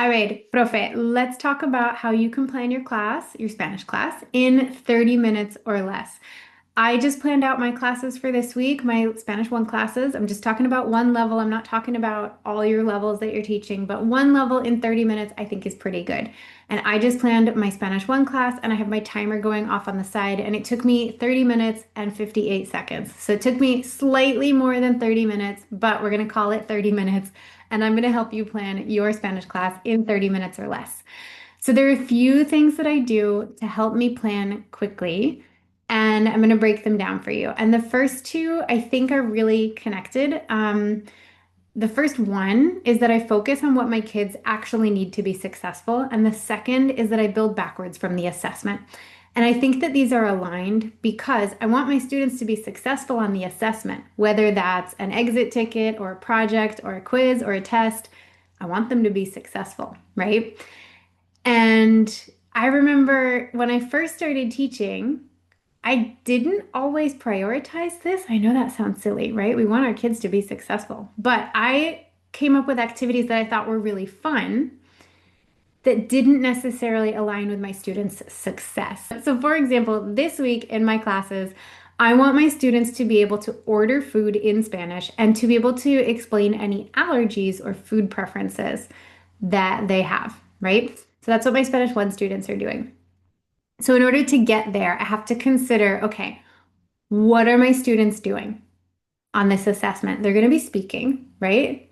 All right, profe, let's talk about how you can plan your class, your Spanish class, in 30 minutes or less. I just planned out my classes for this week, my Spanish 1 classes. I'm just talking about one level. I'm not talking about all your levels that you're teaching, but one level in 30 minutes I think is pretty good. And I just planned my Spanish 1 class and I have my timer going off on the side and it took me 30 minutes and 58 seconds. So it took me slightly more than 30 minutes, but we're going to call it 30 minutes and I'm going to help you plan your Spanish class in 30 minutes or less. So there are a few things that I do to help me plan quickly, and I'm going to break them down for you. And the first two I think are really connected. The first one is that I focus on what my kids actually need to be successful, and the second is that I build backwards from the assessment. And I think that these are aligned because I want my students to be successful on the assessment, whether that's an exit ticket or a project or a quiz or a test. I want them to be successful, right? And I remember when I first started teaching, I didn't always prioritize this. I know that sounds silly, right? We want our kids to be successful, but I came up with activities that I thought were really fun that didn't necessarily align with my students' success. So, for example, this week in my classes, I want my students to be able to order food in Spanish and to be able to explain any allergies or food preferences that they have, right? So that's what my Spanish 1 students are doing. So in order to get there, I have to consider, okay, what are my students doing on this assessment? They're going to be speaking, right?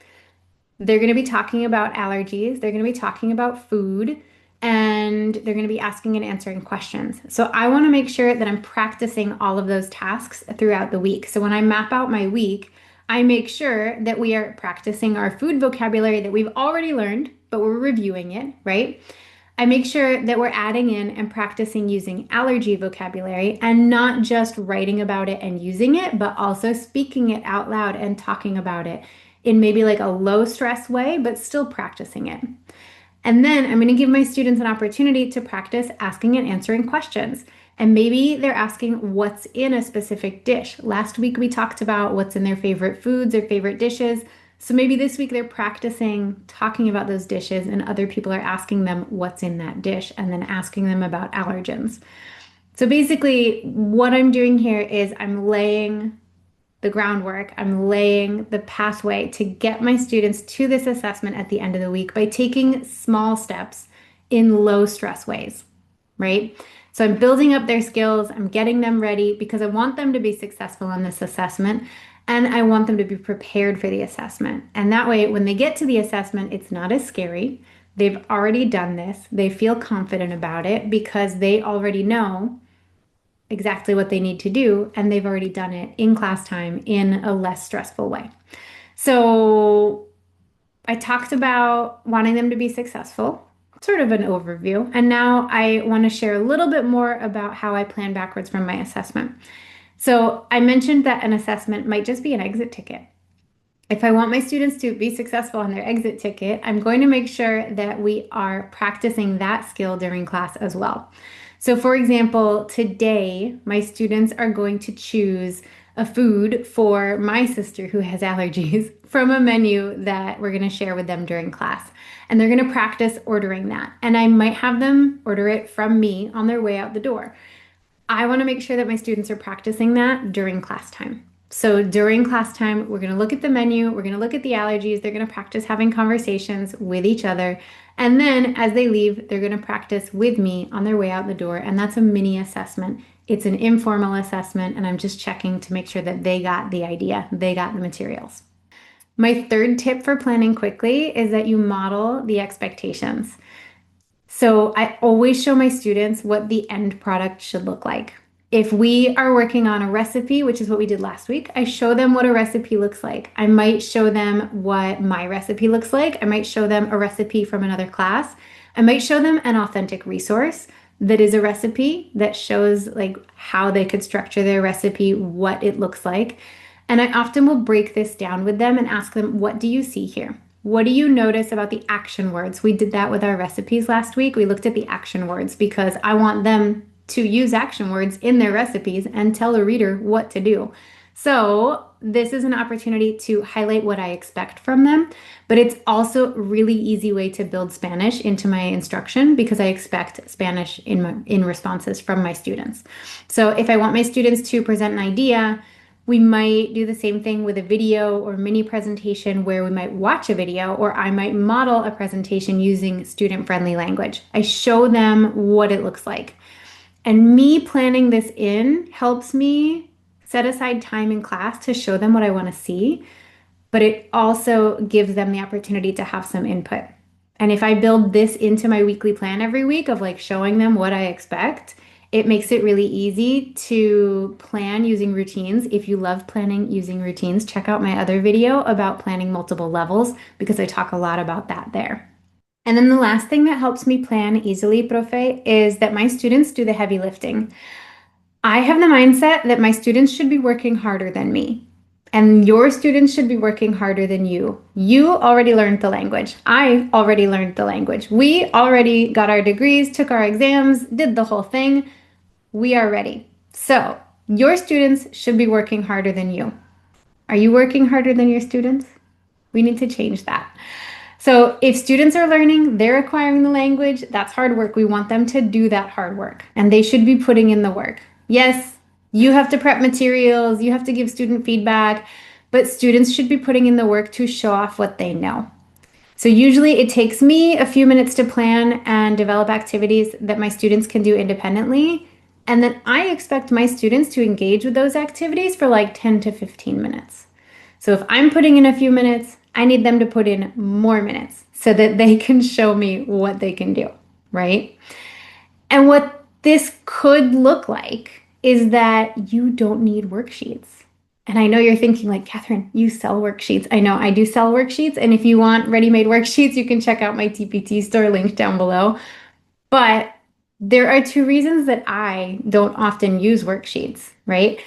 They're going to be talking about allergies. They're going to be talking about food, and they're going to be asking and answering questions. So I want to make sure that I'm practicing all of those tasks throughout the week. So when I map out my week, I make sure that we are practicing our food vocabulary that we've already learned, but we're reviewing it, right? I make sure that we're adding in and practicing using allergy vocabulary and not just writing about it and using it, but also speaking it out loud and talking about it in maybe like a low stress way, but still practicing it. And then I'm going to give my students an opportunity to practice asking and answering questions. And maybe they're asking what's in a specific dish. Last week we talked about what's in their favorite foods or favorite dishes. So maybe this week they're practicing talking about those dishes and other people are asking them what's in that dish and then asking them about allergens. So basically, what I'm doing here is I'm laying the groundwork, I'm laying the pathway to get my students to this assessment at the end of the week by taking small steps in low stress ways, right? So I'm building up their skills, I'm getting them ready because I want them to be successful on this assessment. And I want them to be prepared for the assessment. And that way, when they get to the assessment, it's not as scary. They've already done this. They feel confident about it because they already know exactly what they need to do. And they've already done it in class time in a less stressful way. So I talked about wanting them to be successful, sort of an overview. And now I want to share a little bit more about how I plan backwards from my assessment. So I mentioned that an assessment might just be an exit ticket. If I want my students to be successful on their exit ticket, I'm going to make sure that we are practicing that skill during class as well. So for example, today my students are going to choose a food for my sister who has allergies from a menu that we're going to share with them during class. And they're going to practice ordering that. And I might have them order it from me on their way out the door. I want to make sure that my students are practicing that during class time. So during class time, we're going to look at the menu, we're going to look at the allergies, they're going to practice having conversations with each other. And then as they leave, they're going to practice with me on their way out the door. And that's a mini assessment. It's an informal assessment, and I'm just checking to make sure that they got the idea, they got the materials. My third tip for planning quickly is that you model the expectations. So I always show my students what the end product should look like. If we are working on a recipe, which is what we did last week, I show them what a recipe looks like. I might show them what my recipe looks like. I might show them a recipe from another class. I might show them an authentic resource that is a recipe that shows like how they could structure their recipe, what it looks like. And I often will break this down with them and ask them, what do you see here? What do you notice about the action words? We did that with our recipes last week. We looked at the action words because I want them to use action words in their recipes and tell a reader what to do. So this is an opportunity to highlight what I expect from them, but it's also a really easy way to build Spanish into my instruction because I expect Spanish in responses from my students. So if I want my students to present an idea, we might do the same thing with a video or mini presentation where we might watch a video, or I might model a presentation using student-friendly language. I show them what it looks like. And me planning this in helps me set aside time in class to show them what I want to see, but it also gives them the opportunity to have some input. And if I build this into my weekly plan every week of like showing them what I expect, it makes it really easy to plan using routines. If you love planning using routines, check out my other video about planning multiple levels because I talk a lot about that there. And then the last thing that helps me plan easily, Profe, is that my students do the heavy lifting. I have the mindset that my students should be working harder than me. And your students should be working harder than you. You already learned the language. I already learned the language. We already got our degrees, took our exams, did the whole thing. We are ready. So your students should be working harder than you. Are you working harder than your students? We need to change that. So if students are learning, they're acquiring the language, that's hard work. We want them to do that hard work, and they should be putting in the work. Yes, you have to prep materials, you have to give student feedback, but students should be putting in the work to show off what they know. So usually it takes me a few minutes to plan and develop activities that my students can do independently. And then I expect my students to engage with those activities for like 10 to 15 minutes. So if I'm putting in a few minutes, I need them to put in more minutes so that they can show me what they can do, right? And what this could look like is that you don't need worksheets. And I know you're thinking like, Catherine, you sell worksheets. I know I do sell worksheets. And if you want ready-made worksheets, you can check out my TPT store link down below. But there are two reasons that I don't often use worksheets, right?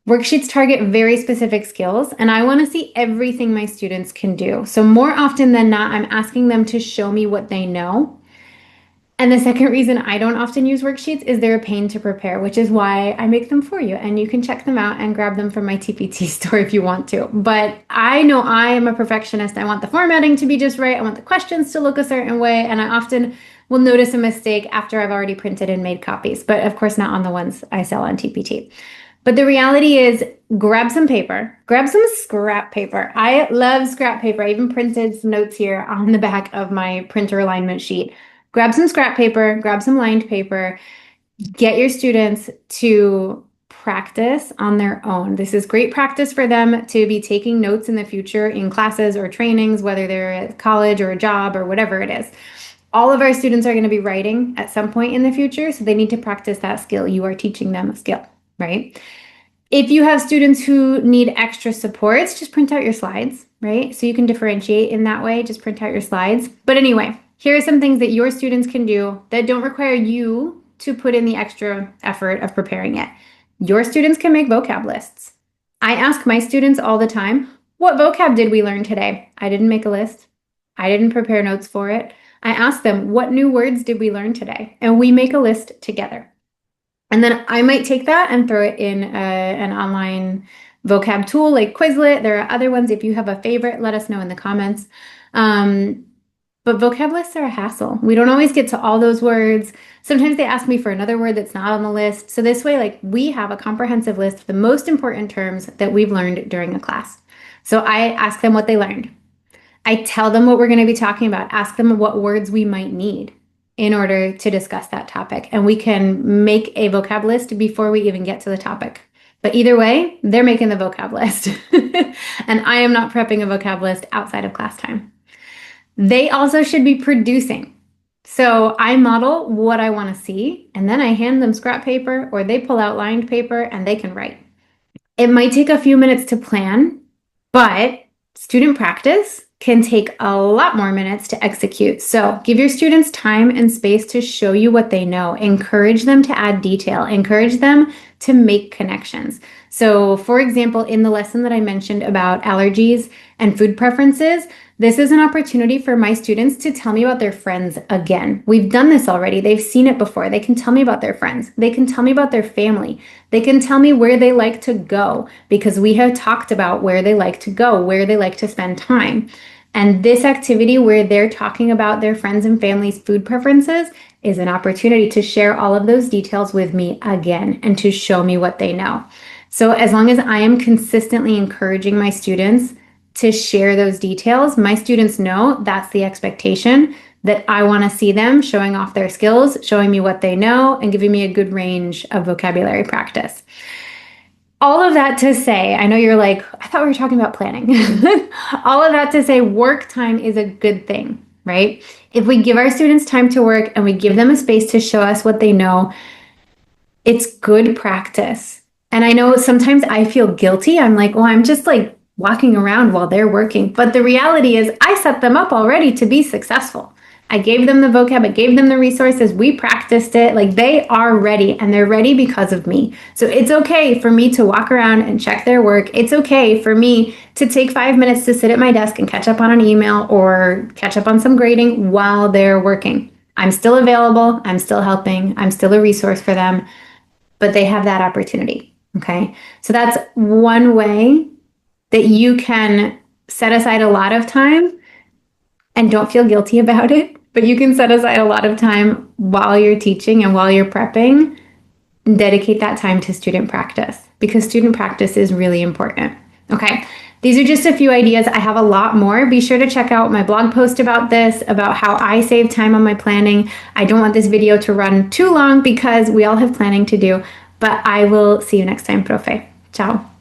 Worksheets target very specific skills, and I want to see everything my students can do. So more often than not, I'm asking them to show me what they know. And the second reason I don't often use worksheets is they're a pain to prepare, which is why I make them for you. And you can check them out and grab them from my TPT store if you want to. But I know I am a perfectionist. I want the formatting to be just right. I want the questions to look a certain way. And I often will notice a mistake after I've already printed and made copies, but of course not on the ones I sell on TPT. But the reality is, grab some paper, grab some scrap paper. I love scrap paper. I even printed some notes here on the back of my printer alignment sheet. Grab some scrap paper, grab some lined paper, get your students to practice on their own. This is great practice for them to be taking notes in the future in classes or trainings, whether they're at college or a job or whatever it is. All of our students are going to be writing at some point in the future, so they need to practice that skill. You are teaching them a skill, right? If you have students who need extra supports, just print out your slides, right? So you can differentiate in that way, just print out your slides. But anyway, here are some things that your students can do that don't require you to put in the extra effort of preparing it. Your students can make vocab lists. I ask my students all the time, what vocab did we learn today? I didn't make a list. I didn't prepare notes for it. I ask them, what new words did we learn today? And we make a list together. And then I might take that and throw it in an online vocab tool like Quizlet. There are other ones. If you have a favorite, let us know in the comments. But vocab lists are a hassle. We don't always get to all those words. Sometimes they ask me for another word that's not on the list. So this way, like, we have a comprehensive list of the most important terms that we've learned during a class. So I ask them what they learned. I tell them what we're going to be talking about. Ask them what words we might need in order to discuss that topic. And we can make a vocab list before we even get to the topic. But either way, they're making the vocab list. And I am not prepping a vocab list outside of class time. They also should be producing. So I model what I want to see, and then I hand them scrap paper or they pull out lined paper and they can write. It might take a few minutes to plan, but student practice can take a lot more minutes to execute. So give your students time and space to show you what they know. Encourage them to add detail. Encourage them to make connections. So for example, in the lesson that I mentioned about allergies and food preferences, This is an opportunity for my students to tell me about their friends again. We've done this already. They've seen it before. They can tell me about their friends. They can tell me about their family. They can tell me where they like to go because we have talked about where they like to go, where they like to spend time. And this activity where they're talking about their friends and family's food preferences is an opportunity to share all of those details with me again and to show me what they know. So as long as I am consistently encouraging my students to share those details, my students know that's the expectation, that I want to see them showing off their skills, showing me what they know, and giving me a good range of vocabulary practice. All of that to say, I know you're like, I thought we were talking about planning. All of that to say, work time is a good thing, right? If we give our students time to work and we give them a space to show us what they know, it's good practice. And I know sometimes I feel guilty. I'm like, well, I'm just like walking around while they're working. But the reality is I set them up already to be successful. I gave them the vocab, I gave them the resources, we practiced it. Like they are ready and they're ready because of me. So it's okay for me to walk around and check their work. It's okay for me to take 5 minutes to sit at my desk and catch up on an email or catch up on some grading while they're working. I'm still available, I'm still helping, I'm still a resource for them, but they have that opportunity. Okay. So that's one way that you can set aside a lot of time and don't feel guilty about it, but you can set aside a lot of time while you're teaching and while you're prepping and dedicate that time to student practice because student practice is really important. Okay. These are just a few ideas. I have a lot more. Be sure to check out my blog post about this, about how I save time on my planning. I don't want this video to run too long because we all have planning to do, but I will see you next time, Profe. Ciao.